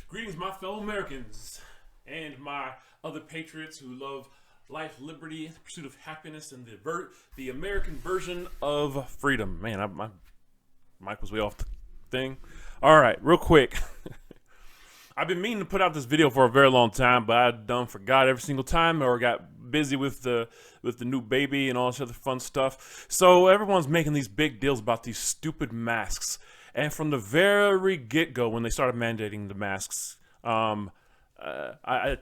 Greetings, my fellow Americans and my other patriots who love life, liberty, the pursuit of happiness, and the American version of freedom. Man, my mic was way off the thing. All right, real quick. I've been meaning to put out this video for a very long time, but I done forgot every single time or got busy with the new baby and all this other fun stuff. So everyone's making these big deals about these stupid masks. And from the very get-go, when they started mandating the masks, I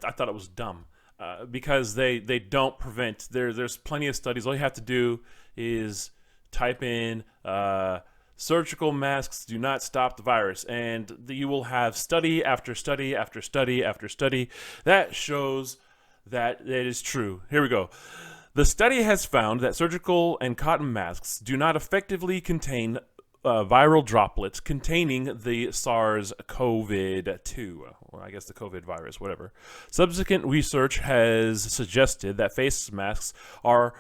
thought it was dumb because they don't prevent. There's plenty of studies. All you have to do is type in surgical masks do not stop the virus, and you will have study after study after study after study that shows that it is true. Here we go. The study has found that surgical and cotton masks do not effectively contain viral droplets containing the SARS-CoV-2, or I guess the COVID virus, whatever. Subsequent research has suggested that face masks are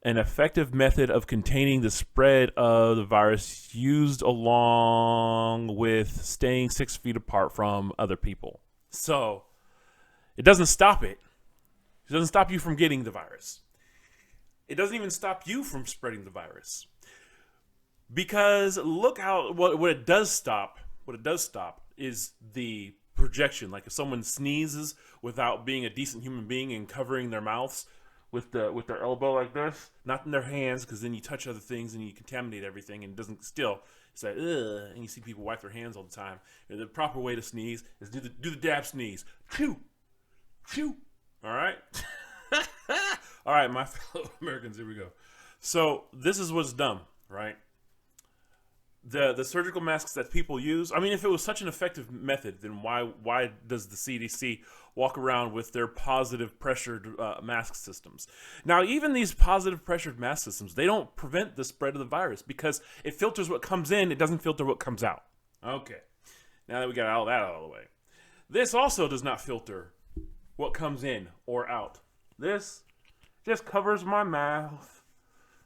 an effective method of containing the spread of the virus used along with staying 6 feet apart from other people. So it doesn't stop it. It doesn't stop you from getting the virus. It doesn't even stop you from spreading the virus. Because look how what it does stop. What it does stop is the projection. Like if someone sneezes without being a decent human being and covering their mouths with their elbow like this, not in their hands, because then you touch other things and you contaminate everything, and it doesn't still. It's like ugh, and you see people wipe their hands all the time. And the proper way to sneeze is do the dab sneeze. Chew, chew. All right, all right, my fellow Americans. Here we go. So this is what's dumb, right? The surgical masks that people use. I mean, if it was such an effective method, then why does the CDC walk around with their positive pressured mask systems? Now, even these positive pressured mask systems, they don't prevent the spread of the virus because it filters what comes in. It doesn't filter what comes out. Okay. Now that we got all that out of the way, this also does not filter what comes in or out. This just covers my mouth,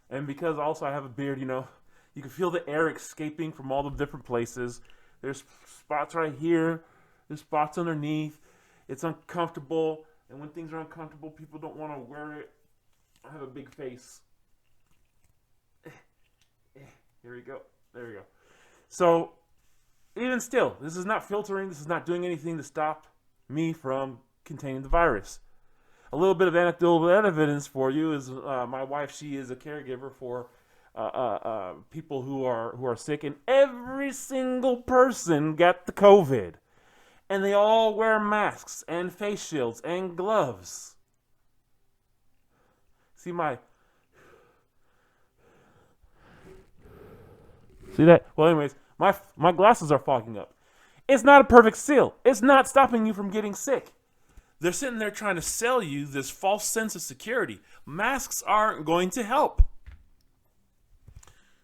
and because also I have a beard, you know. You can feel the air escaping from all the different places. There's spots right here. There's spots underneath. It's uncomfortable. And when things are uncomfortable, people don't want to wear it. I have a big face. Here we go. There we go. So, even still, this is not filtering. This is not doing anything to stop me from containing the virus. A little bit of anecdotal evidence for you is my wife, she is a caregiver for people who are sick, and every single person got the COVID, and they all wear masks and face shields and gloves. See that? Well, anyways, my glasses are fogging up. It's not a perfect seal. It's not stopping you from getting sick. They're sitting there trying to sell you this false sense of security. Masks aren't going to help.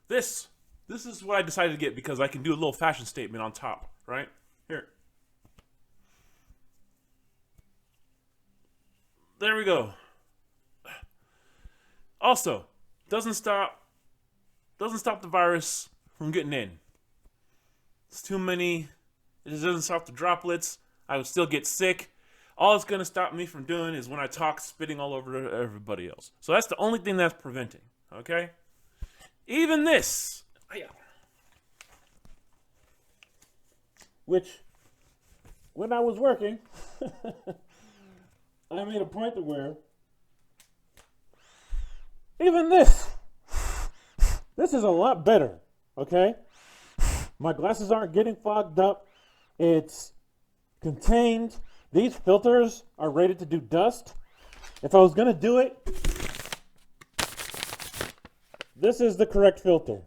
This is what I decided to get because I can do a little fashion statement on top, right? Here. There we go. Also, doesn't stop the virus from getting in. It's too many. It doesn't stop the droplets. I would still get sick. All it's going to stop me from doing is when I talk, spitting all over everybody else. So that's the only thing that's preventing, okay? Even this, which, when I was working, I made a point to wear. Even this is a lot better, okay? My glasses aren't getting fogged up. It's contained. These filters are rated to do dust. If I was going to do it, this is the correct filter.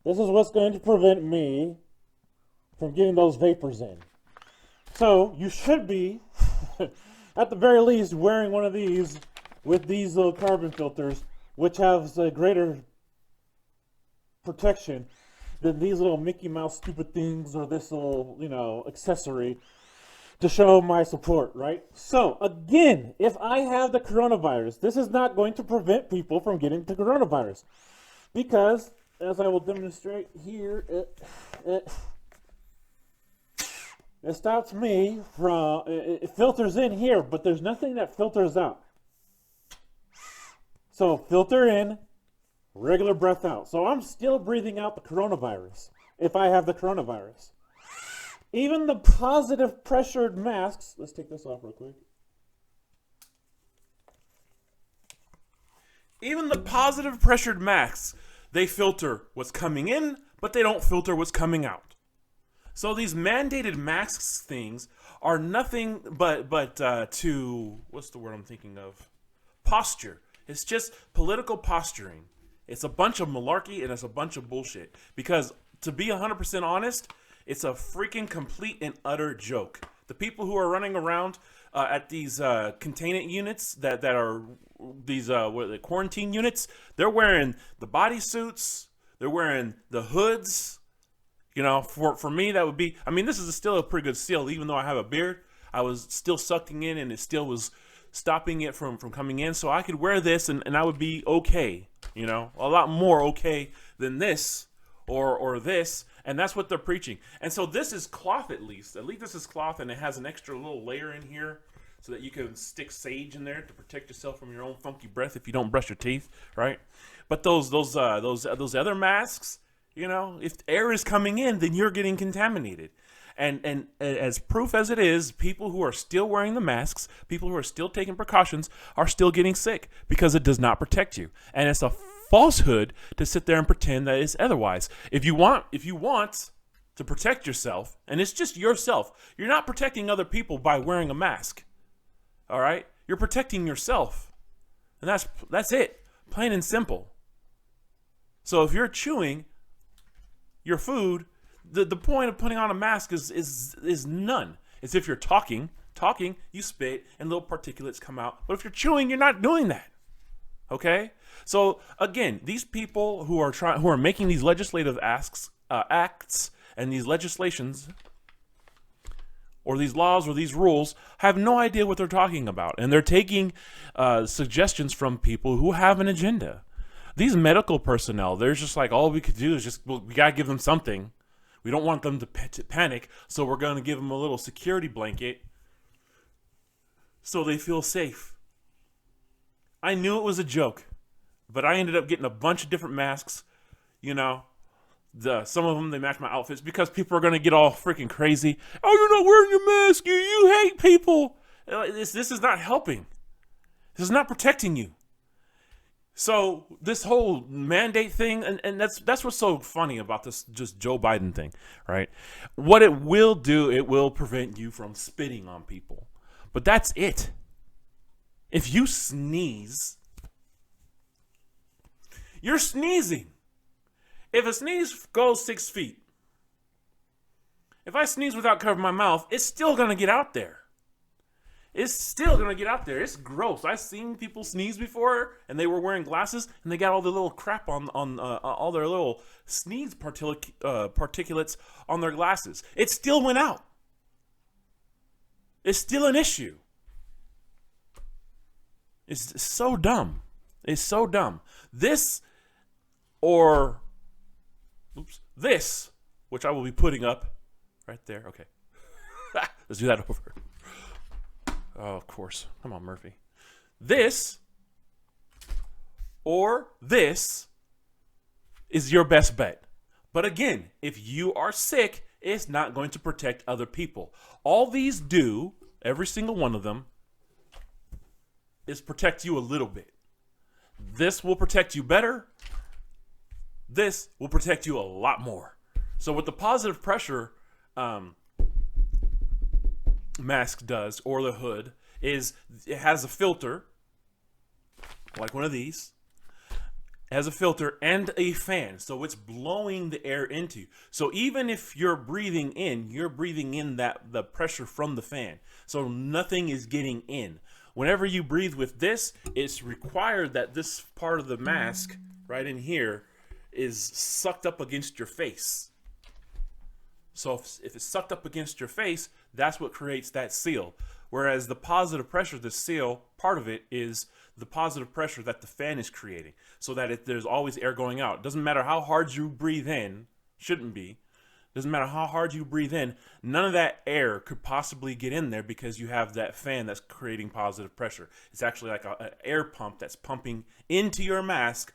This is what's going to prevent me from getting those vapors in. So you should be, at the very least, wearing one of these with these little carbon filters, which has a greater protection than these little Mickey Mouse stupid things or this little, accessory to show my support, right? So, again, if I have the coronavirus, this is not going to prevent people from getting the coronavirus. Because, as I will demonstrate here, It stops me from, it filters in here, but there's nothing that filters out. So filter in, regular breath out. So I'm still breathing out the coronavirus if I have the coronavirus. Even the positive pressured masks, let's take this off real quick. Even the positive pressured masks, they filter what's coming in, but they don't filter what's coming out. So these mandated masks things are nothing but to, what's the word I'm thinking of? Posture. It's just political posturing. It's a bunch of malarkey and it's a bunch of bullshit. Because to be 100% honest, it's a freaking complete and utter joke. The people who are running around at these containment units that are these what are they, quarantine units, they're wearing the bodysuits, they're wearing the hoods. You know, for me, that would be, I mean, this is still a pretty good seal. Even though I have a beard, I was still sucking in and it still was stopping it from coming in. So I could wear this and I would be okay, you know, a lot more okay than this or this. And that's what they're preaching. And so this is cloth at least. At least this is cloth and it has an extra little layer in here so that you can stick sage in there to protect yourself from your own funky breath if you don't brush your teeth, right? But those other masks, you know, if air is coming in, then you're getting contaminated. And as proof as it is, people who are still wearing the masks, people who are still taking precautions, are still getting sick because it does not protect you. And it's a falsehood to sit there and pretend that it's otherwise. If you want to protect yourself, and it's just yourself, you're not protecting other people by wearing a mask. All right? You're protecting yourself. And that's it. Plain and simple. So if you're chewing your food, the point of putting on a mask is none. It's if you're talking, you spit and little particulates come out. But if you're chewing, you're not doing that. Okay? So again, these people who are making these legislative acts and these legislations or these laws or these rules have no idea what they're talking about, and they're taking suggestions from people who have an agenda. These medical personnel, they're just like, all we could do is we gotta give them something. We don't want them to panic, so we're going to give them a little security blanket so they feel safe. I knew it was a joke, but I ended up getting a bunch of different masks. You know, some of them, they match my outfits because people are going to get all freaking crazy. Oh, you're not wearing your mask. You hate people. This is not helping. This is not protecting you. So this whole mandate thing, and that's what's so funny about this just Joe Biden thing, right? What it will do, it will prevent you from spitting on people. But that's it. If you sneeze, you're sneezing. If a sneeze goes 6 feet, if I sneeze without covering my mouth, it's still going to get out there. It's still going to get out there. It's gross. I've seen people sneeze before, and they were wearing glasses, and they got all the little crap on all their little sneeze particulates on their glasses. It still went out. It's still an issue. It's so dumb. It's so dumb. This, which I will be putting up right there. Okay. Let's do that over. Oh, of course. Come on, Murphy. This or this is your best bet. But again, if you are sick, it's not going to protect other people. All these do, every single one of them, is protect you a little bit. This will protect you better. This will protect you a lot more. So what the positive pressure mask does, or the hood, is it has a filter, like one of these. It has a filter and a fan, so it's blowing the air into you. So even if you're breathing in the pressure from the fan. So nothing is getting in. Whenever you breathe with this, it's required that this part of the mask right in here is sucked up against your face. So if it's sucked up against your face, that's what creates that seal. Whereas the positive pressure, the seal, part of it is the positive pressure that the fan is creating, so that there's always air going out. It doesn't matter how hard you breathe in, shouldn't be, Doesn't matter how hard you breathe in, none of that air could possibly get in there because you have that fan that's creating positive pressure. It's actually like an air pump that's pumping into your mask,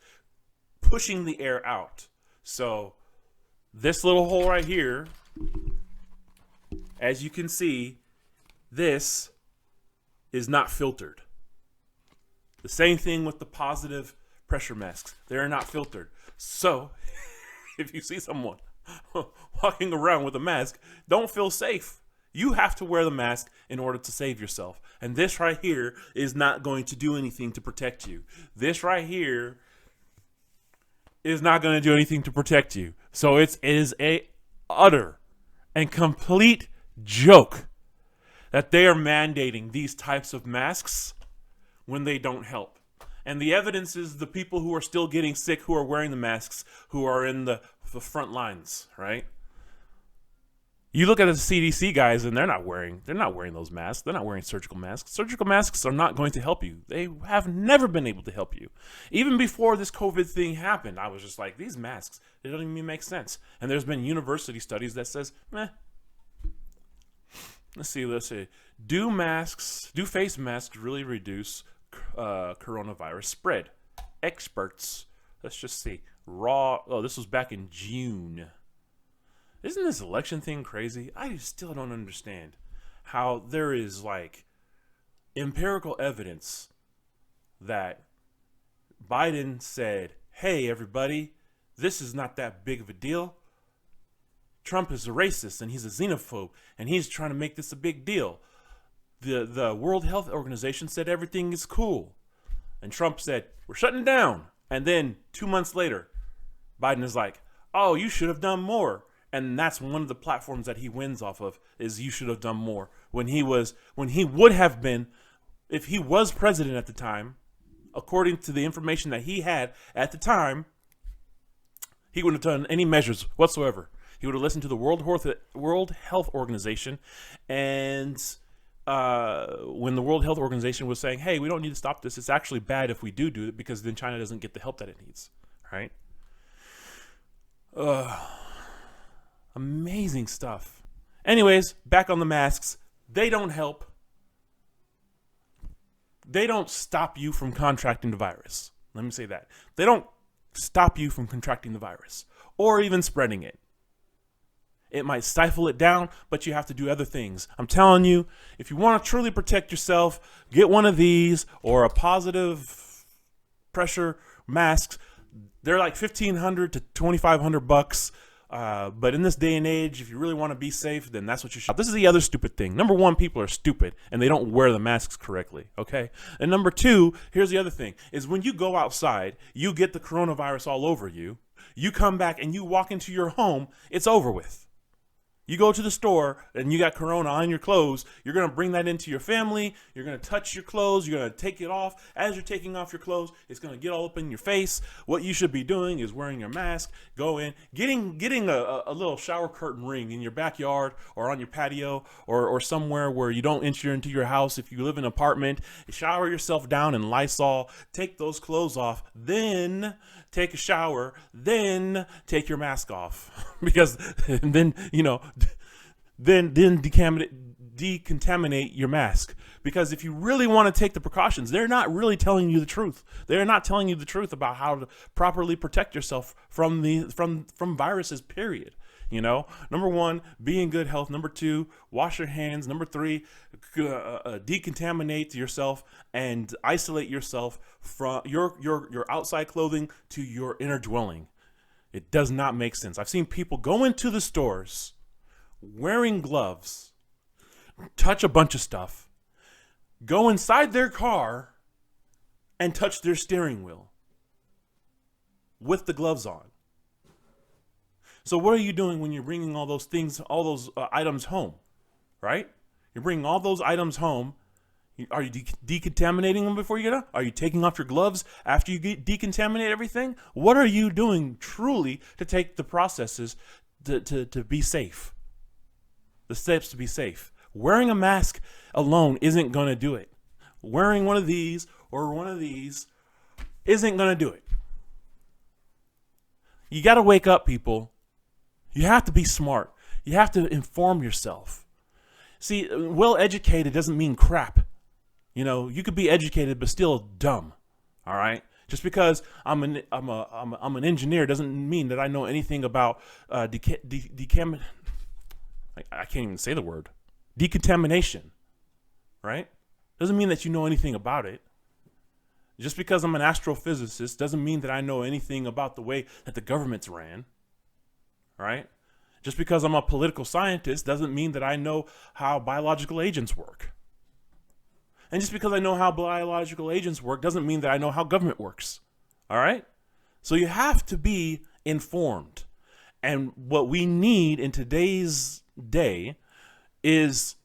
pushing the air out. So this little hole right here, as you can see, this is not filtered. The same thing with the positive pressure masks. They're not filtered. So if you see someone walking around with a mask, don't feel safe. You have to wear the mask in order to save yourself. And this right here is not going to do anything to protect you. This right here is not going to do anything to protect you. So it is a utter and complete joke that they are mandating these types of masks when they don't help. And the evidence is the people who are still getting sick, who are wearing the masks, who are in the front lines, right? You look at the CDC guys, and they're not wearing those masks. They're not wearing surgical masks. Surgical masks are not going to help you. They have never been able to help you. Even before this COVID thing happened, I was just like, these masks, they don't even make sense. And there's been university studies that says, meh. Let's see. Do face masks really reduce coronavirus spread? Experts, let's just see. This was back in June. Isn't this election thing crazy? I still don't understand how there is like empirical evidence that Biden said, hey, everybody, this is not that big of a deal. Trump is a racist and he's a xenophobe and he's trying to make this a big deal. The World Health Organization said everything is cool. And Trump said, we're shutting down. And then 2 months later, Biden is like, oh, you should have done more. And that's one of the platforms that he wins off of, is you should have done more. When he would have been, if he was president at the time, according to the information that he had at the time, he wouldn't have done any measures whatsoever. He would have listened to the World Health Organization, and when the World Health Organization was saying, hey, we don't need to stop this, it's actually bad if we do it because then China doesn't get the help that it needs, right? Amazing stuff. Anyways, back on the masks. They don't help. They don't stop you from contracting the virus. Let me say that. They don't stop you from contracting the virus or even spreading it. It might stifle it down, but you have to do other things. I'm telling you, if you want to truly protect yourself, get one of these or a positive pressure mask. They're like $1,500 to $2,500. But in this day and age, if you really want to be safe, then that's what you should. This is the other stupid thing. Number one, people are stupid and they don't wear the masks correctly. Okay. And number two, here's the other thing, is when you go outside, you get the coronavirus all over you. You come back and you walk into your home, it's over with. You go to the store and you got corona on your clothes. You're going to bring that into your family. You're going to touch your clothes. You're going to take it off. As you're taking off your clothes, it's going to get all up in your face. What you should be doing is wearing your mask, go in, getting a little shower curtain ring in your backyard or on your patio or somewhere where you don't enter into your house. If you live in an apartment, shower yourself down in Lysol, take those clothes off, then take a shower, then take your mask off because then, then decontaminate your mask. Because if you really want to take the precautions, they're not really telling you the truth. They're not telling you the truth about how to properly protect yourself from viruses, period. Number one, be in good health. Number two, wash your hands. Number three, decontaminate yourself and isolate yourself from your outside clothing to your inner dwelling. It does not make sense. I've seen people go into the stores wearing gloves, touch a bunch of stuff, go inside their car and touch their steering wheel with the gloves on. So what are you doing when you're bringing all those things, all those items home, right? You're bringing all those items home. Are you decontaminating them before you get out? Are you taking off your gloves after you decontaminate everything? What are you doing truly to take the processes to be safe? The steps to be safe. Wearing a mask alone isn't going to do it. Wearing one of these or one of these isn't going to do it. You got to wake up, people. You have to be smart. You have to inform yourself. See, well-educated doesn't mean crap. You know, you could be educated but still dumb. All right. Just because I'm an engineer doesn't mean that I know anything about I can't even say the word, decontamination. Right? Doesn't mean that you know anything about it. Just because I'm an astrophysicist doesn't mean that I know anything about the way that the government's ran. Right? Just because I'm a political scientist doesn't mean that I know how biological agents work. And just because I know how biological agents work doesn't mean that I know how government works. All right? So you have to be informed. And what we need in today's day is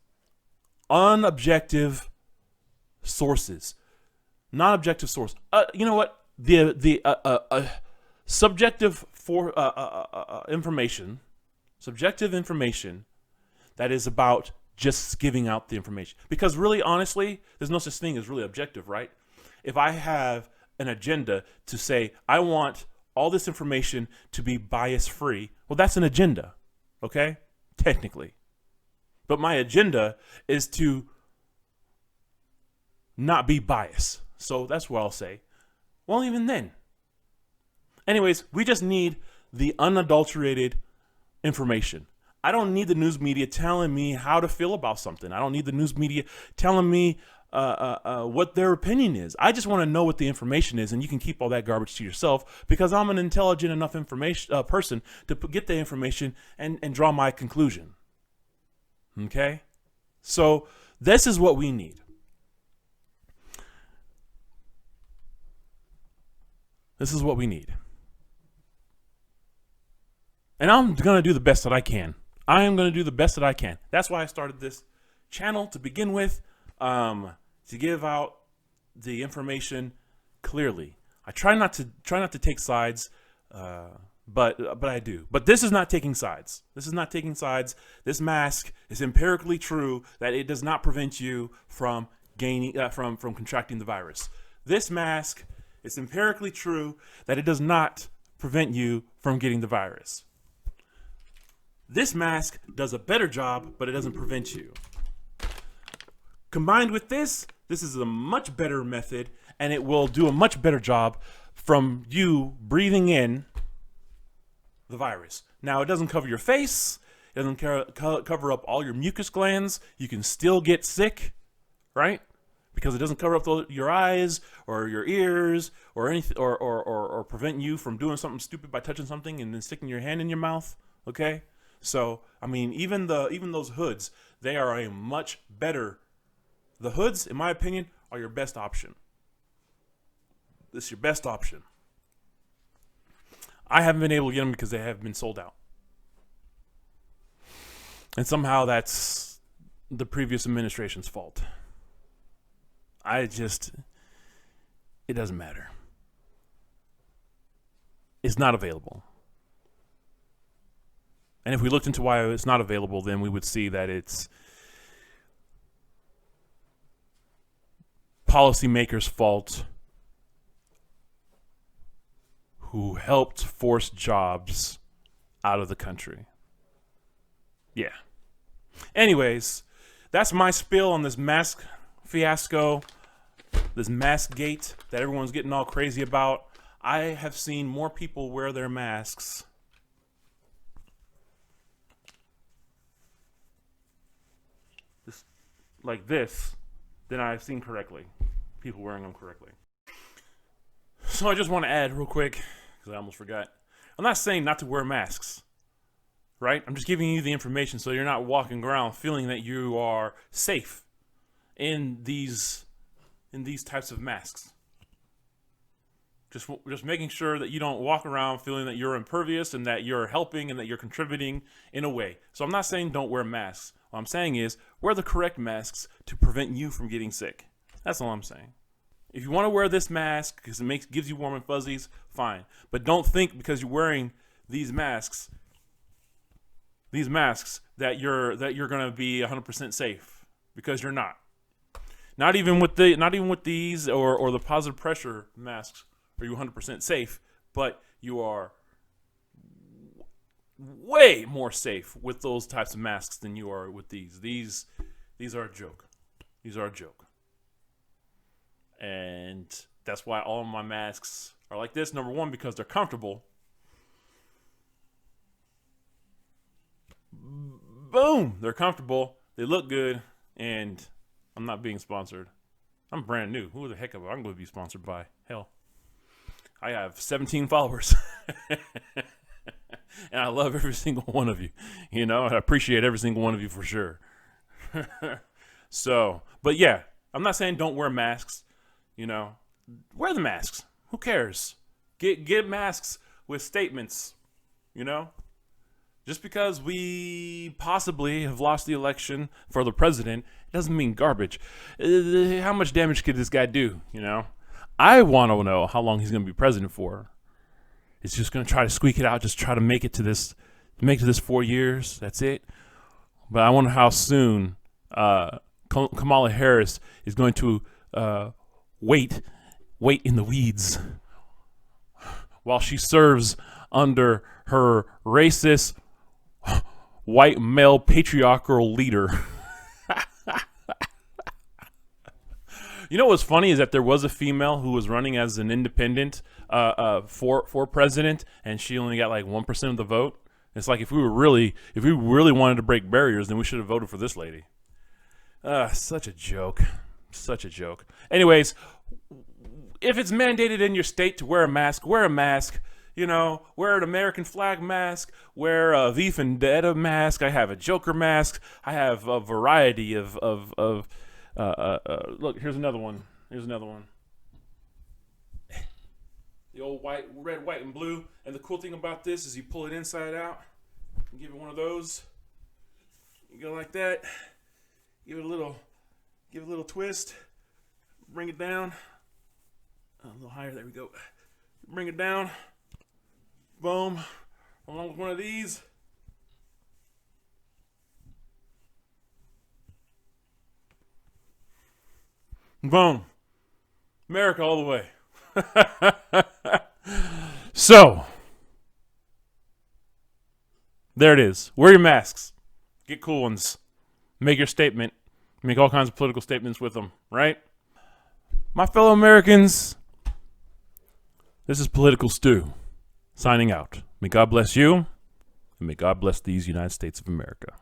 unobjective sources. Non-objective source. You know what? The subjective information, subjective information that is about just giving out the information. Because really, honestly, there's no such thing as really objective, right? If I have an agenda to say, I want all this information to be bias-free, well, that's an agenda, okay? Technically. But my agenda is to not be biased. So that's what I'll say. Well, even then. Anyways, we just need the unadulterated information. I don't need the news media telling me how to feel about something. I don't need the news media telling me what their opinion is. I just want to know what the information is, and you can keep all that garbage to yourself because I'm an intelligent enough person to get the information and draw my conclusion. Okay? So this is what we need. This is what we need. And I'm going to do the best that I can. I am going to do the best that I can. That's why I started this channel to begin with, to give out the information clearly. I try not to take sides, but I do. But this is not taking sides. This is not taking sides. This mask is empirically true that it does not prevent you from from contracting the virus. This mask is empirically true that it does not prevent you from getting the virus. This mask does a better job, but it doesn't prevent you. Combined with this is a much better method, and it will do a much better job from you breathing in the virus. Now, it doesn't cover your face. It doesn't cover up all your mucus glands. You can still get sick, right? Because it doesn't cover up your eyes or your ears or anything, or prevent you from doing something stupid by touching something and then sticking your hand in your mouth, okay? So, I mean, even those hoods, they are a much better. The hoods, in my opinion, are your best option. This is your best option. I haven't been able to get them because they have been sold out. And somehow that's the previous administration's fault. It doesn't matter. It's not available. And if we looked into why it's not available, then we would see that it's policymakers' fault who helped force jobs out of the country. Yeah. Anyways, that's my spill on this mask fiasco, this mask gate that everyone's getting all crazy about. I have seen more people wear their masks like this than I've seen correctly. People wearing them correctly. So I just want to add real quick, because I almost forgot. I'm not saying not to wear masks, right? I'm just giving you the information so you're not walking around feeling that you are safe in these types of masks. Just making sure that you don't walk around feeling that you're impervious and that you're helping and that you're contributing in a way. So I'm not saying don't wear masks. What I'm saying is wear the correct masks to prevent you from getting sick. That's all I'm saying. If you want to wear this mask because it gives you warm and fuzzies, fine. But don't think because you're wearing these masks that you're going to be 100% safe, because you're not. Not even with these or the positive pressure masks are you 100% safe, but you are way more safe with those types of masks than you are with these. These are a joke. These are a joke. And that's why all of my masks are like this. Number one, because they're comfortable. Boom! They're comfortable. They look good. And I'm not being sponsored. I'm brand new. Who the heck am I going to be sponsored by? Hell. I have 17 followers. And I love every single one of you. You know, I appreciate every single one of you for sure. So, but yeah, I'm not saying don't wear masks. You know, wear the masks. Who cares? Get masks with statements. You know, just because we possibly have lost the election for the president doesn't mean garbage. How much damage could this guy do? You know, I want to know how long he's going to be president for. He's just going to try to squeak it out, just try to make it to this 4 years. That's it. But I wonder how soon Kamala Harris is going to wait in the weeds while she serves under her racist white male patriarchal leader. You know what's funny is that there was a female who was running as an independent for president, and she only got like 1% of the vote. It's like if we really wanted to break barriers, then we should have voted for this lady. Such a joke. Such a joke. Anyways, if it's mandated in your state to wear a mask, wear a mask. You know, wear an American flag mask, wear a V Vendetta mask. I have a Joker mask. I have a variety of look, here's another one. Here's another one. The old red, white, and blue. And the cool thing about this is you pull it inside out and give it one of those. You go like that. Give it a little twist. Bring it down. A little higher. There we go. Bring it down. Boom. Along with one of these. Boom. America all the way. So, there it is. Wear your masks. Get cool ones. Make your statement. Make all kinds of political statements with them, right? My fellow Americans, this is Political Stew, signing out. May God bless you, and may God bless these United States of America.